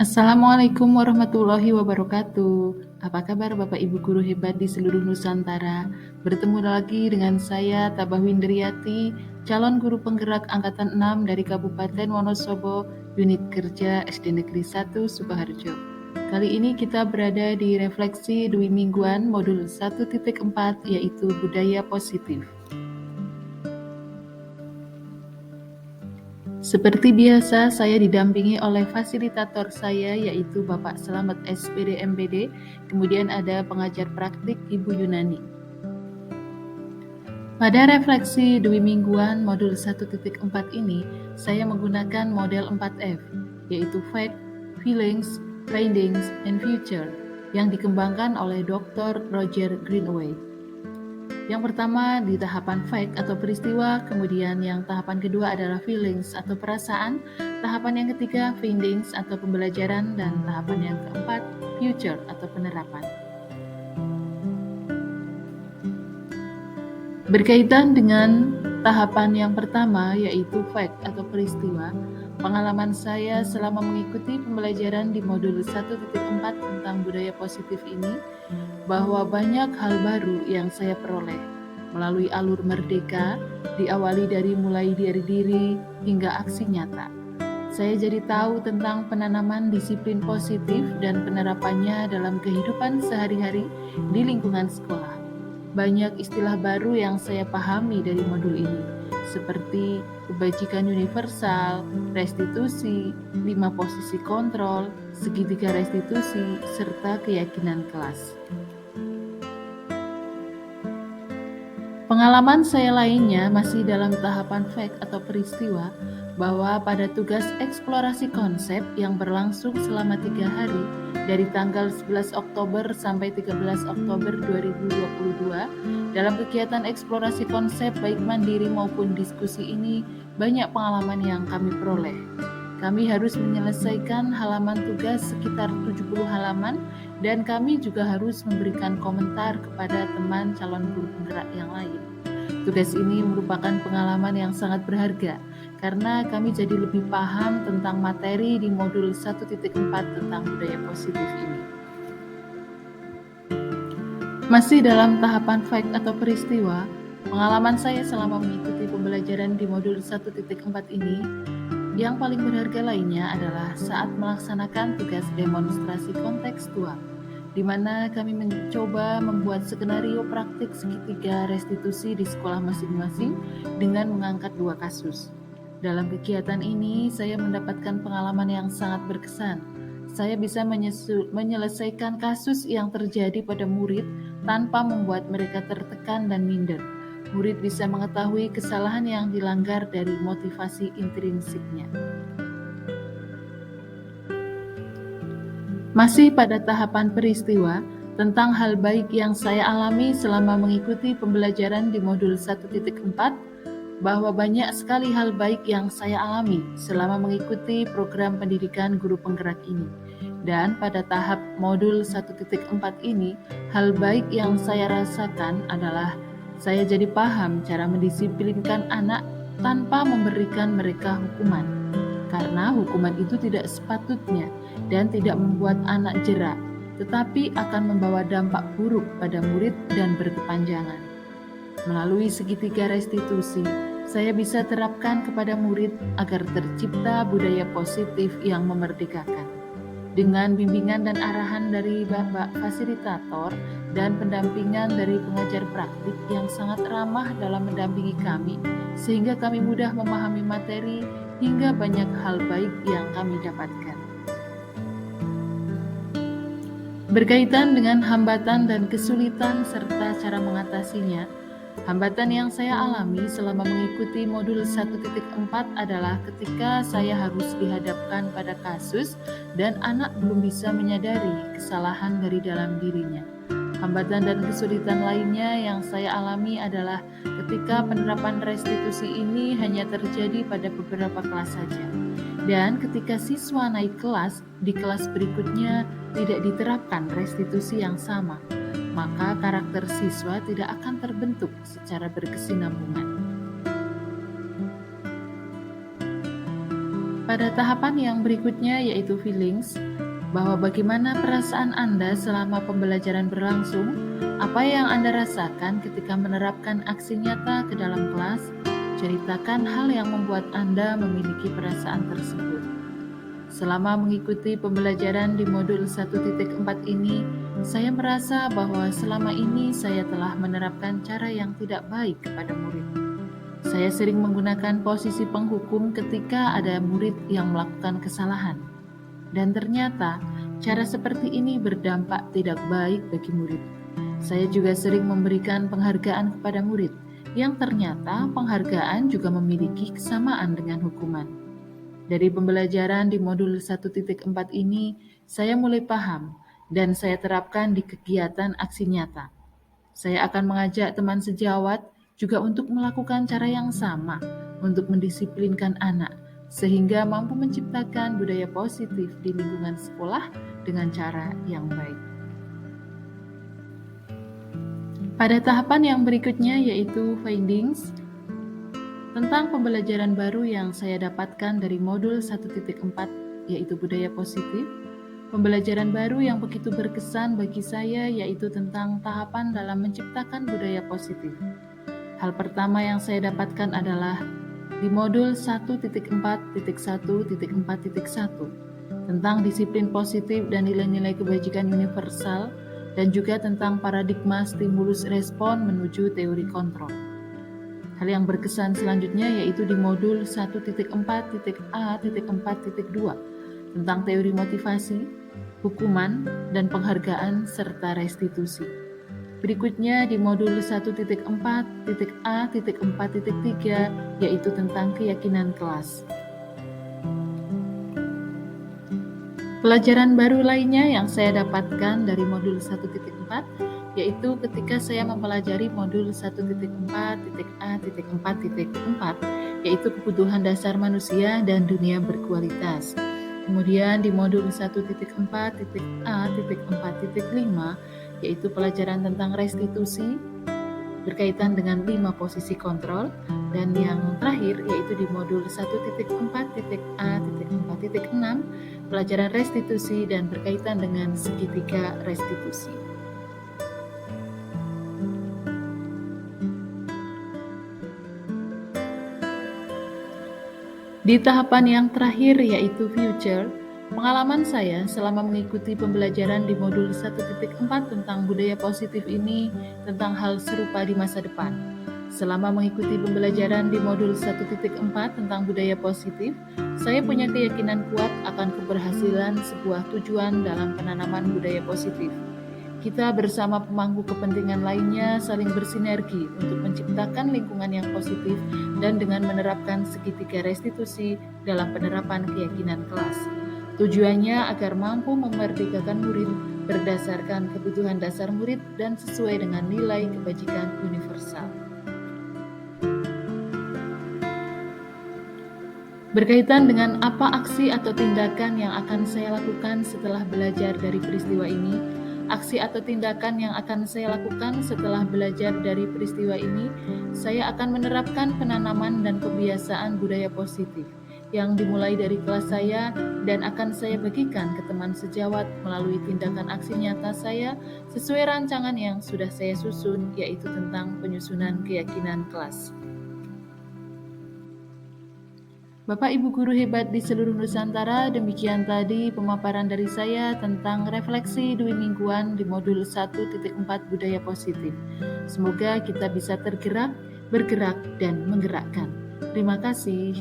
Assalamualaikum warahmatullahi wabarakatuh. Apa kabar Bapak Ibu guru hebat di seluruh Nusantara? Bertemu lagi dengan saya Tabah Windriyati, calon guru penggerak angkatan 6 dari Kabupaten Wonosobo, unit kerja SD Negeri 1 Sukoharjo. Kali ini kita berada di refleksi Dwi Mingguan modul 1.4 yaitu budaya positif. Seperti biasa, saya didampingi oleh fasilitator saya, yaitu Bapak Slamet SPD MPD, kemudian ada pengajar praktik Ibu Yunani. Pada refleksi Dwi Mingguan modul 1.4 ini, saya menggunakan model 4F, yaitu Fact, Feelings, Findings, and Future, yang dikembangkan oleh Dr. Roger Greenaway. Yang pertama di tahapan fact atau peristiwa, kemudian yang tahapan kedua adalah feelings atau perasaan, tahapan yang ketiga findings atau pembelajaran, dan tahapan yang keempat future atau penerapan. Berkaitan dengan tahapan yang pertama yaitu fact atau peristiwa, pengalaman saya selama mengikuti pembelajaran di modul 1.4 tentang budaya positif ini, bahwa banyak hal baru yang saya peroleh melalui alur merdeka, diawali dari mulai diri hingga aksi nyata. Saya jadi tahu tentang penanaman disiplin positif dan penerapannya dalam kehidupan sehari-hari di lingkungan sekolah. Banyak istilah baru yang saya pahami dari modul ini, seperti kebajikan universal, restitusi, 5 posisi kontrol, segitiga restitusi, serta keyakinan kelas. Pengalaman saya lainnya masih dalam tahapan fact atau peristiwa, bahwa pada tugas eksplorasi konsep yang berlangsung selama 3 hari dari tanggal 11 Oktober sampai 13 Oktober 2022, dalam kegiatan eksplorasi konsep baik mandiri maupun diskusi ini, banyak pengalaman yang kami peroleh. Kami harus menyelesaikan halaman tugas sekitar 70 halaman, dan kami juga harus memberikan komentar kepada teman calon guru penggerak yang lain. Tugas ini merupakan pengalaman yang sangat berharga, karena kami jadi lebih paham tentang materi di modul 1.4 tentang budaya positif ini. Masih dalam tahapan fact atau peristiwa, pengalaman saya selama mengikuti pembelajaran di modul 1.4 ini, yang paling berharga lainnya adalah saat melaksanakan tugas demonstrasi kontekstual, di mana kami mencoba membuat skenario praktik segitiga restitusi di sekolah masing-masing dengan mengangkat 2 kasus. Dalam kegiatan ini, saya mendapatkan pengalaman yang sangat berkesan. Saya bisa menyelesaikan kasus yang terjadi pada murid tanpa membuat mereka tertekan dan minder. Murid bisa mengetahui kesalahan yang dilanggar dari motivasi intrinsiknya. Masih pada tahapan peristiwa, tentang hal baik yang saya alami selama mengikuti pembelajaran di modul 1.4, bahwa banyak sekali hal baik yang saya alami selama mengikuti program pendidikan guru penggerak ini. Dan pada tahap modul 1.4 ini, hal baik yang saya rasakan adalah saya jadi paham cara mendisiplinkan anak tanpa memberikan mereka hukuman, karena hukuman itu tidak sepatutnya dan tidak membuat anak jerak, tetapi akan membawa dampak buruk pada murid dan berkepanjangan. Melalui segitiga restitusi, saya bisa terapkan kepada murid agar tercipta budaya positif yang memerdekakan. Dengan bimbingan dan arahan dari Bapak Fasilitator dan pendampingan dari pengajar praktik yang sangat ramah dalam mendampingi kami, sehingga kami mudah memahami materi hingga banyak hal baik yang kami dapatkan. Berkaitan dengan hambatan dan kesulitan serta cara mengatasinya, hambatan yang saya alami selama mengikuti modul 1.4 adalah ketika saya harus dihadapkan pada kasus dan anak belum bisa menyadari kesalahan dari dalam dirinya. Hambatan dan kesulitan lainnya yang saya alami adalah ketika penerapan restitusi ini hanya terjadi pada beberapa kelas saja. Dan ketika siswa naik kelas, di kelas berikutnya tidak diterapkan restitusi yang sama, maka karakter siswa tidak akan terbentuk secara berkesinambungan. Pada tahapan yang berikutnya yaitu feelings, bahwa bagaimana perasaan Anda selama pembelajaran berlangsung, apa yang Anda rasakan ketika menerapkan aksi nyata ke dalam kelas, ceritakan hal yang membuat Anda memiliki perasaan tersebut. Selama mengikuti pembelajaran di modul 1.4 ini, saya merasa bahwa selama ini saya telah menerapkan cara yang tidak baik kepada murid. Saya sering menggunakan posisi penghukum ketika ada murid yang melakukan kesalahan. Dan ternyata, cara seperti ini berdampak tidak baik bagi murid. Saya juga sering memberikan penghargaan kepada murid, yang ternyata penghargaan juga memiliki kesamaan dengan hukuman. Dari pembelajaran di modul 1.4 ini, saya mulai paham dan saya terapkan di kegiatan aksi nyata. Saya akan mengajak teman sejawat juga untuk melakukan cara yang sama untuk mendisiplinkan anak, sehingga mampu menciptakan budaya positif di lingkungan sekolah dengan cara yang baik. Pada tahapan yang berikutnya yaitu findings, tentang pembelajaran baru yang saya dapatkan dari modul 1.4 yaitu budaya positif, pembelajaran baru yang begitu berkesan bagi saya yaitu tentang tahapan dalam menciptakan budaya positif. Hal pertama yang saya dapatkan adalah di modul 1.4.1.4.1 tentang disiplin positif dan nilai-nilai kebajikan universal dan juga tentang paradigma stimulus respon menuju teori kontrol. Hal yang berkesan selanjutnya yaitu di modul 1.4.A.4.2 tentang teori motivasi, hukuman, dan penghargaan serta restitusi. Berikutnya di modul 1.4.A.4.3 yaitu tentang keyakinan kelas. Pelajaran baru lainnya yang saya dapatkan dari modul 1.4 yaitu ketika saya mempelajari modul 1.4.A.4.4 yaitu kebutuhan dasar manusia dan dunia berkualitas. Kemudian di modul 1.4.A.4.5 yaitu pelajaran tentang restitusi berkaitan dengan 5 posisi kontrol, dan yang terakhir yaitu di modul 1.4.A.4.6 pelajaran restitusi dan berkaitan dengan segitiga restitusi. Di tahapan yang terakhir yaitu future, pengalaman saya selama mengikuti pembelajaran di modul 1.4 tentang budaya positif ini tentang hal serupa di masa depan. Selama mengikuti pembelajaran di modul 1.4 tentang budaya positif, saya punya keyakinan kuat akan keberhasilan sebuah tujuan dalam penanaman budaya positif. Kita bersama pemangku kepentingan lainnya saling bersinergi untuk menciptakan lingkungan yang positif dan dengan menerapkan segitiga restitusi dalam penerapan keyakinan kelas. Tujuannya agar mampu memerdekakan murid berdasarkan kebutuhan dasar murid dan sesuai dengan nilai kebajikan universal. Berkaitan dengan apa aksi atau tindakan yang akan saya lakukan setelah belajar dari peristiwa ini, aksi atau tindakan yang akan saya lakukan setelah belajar dari peristiwa ini, saya akan menerapkan penanaman dan kebiasaan budaya positif yang dimulai dari kelas saya dan akan saya bagikan ke teman sejawat melalui tindakan aksi nyata saya sesuai rancangan yang sudah saya susun, yaitu tentang penyusunan keyakinan kelas. Bapak Ibu guru hebat di seluruh Nusantara, demikian tadi pemaparan dari saya tentang refleksi Dwi mingguan di modul 1.4 budaya positif. Semoga kita bisa tergerak, bergerak, dan menggerakkan. Terima kasih.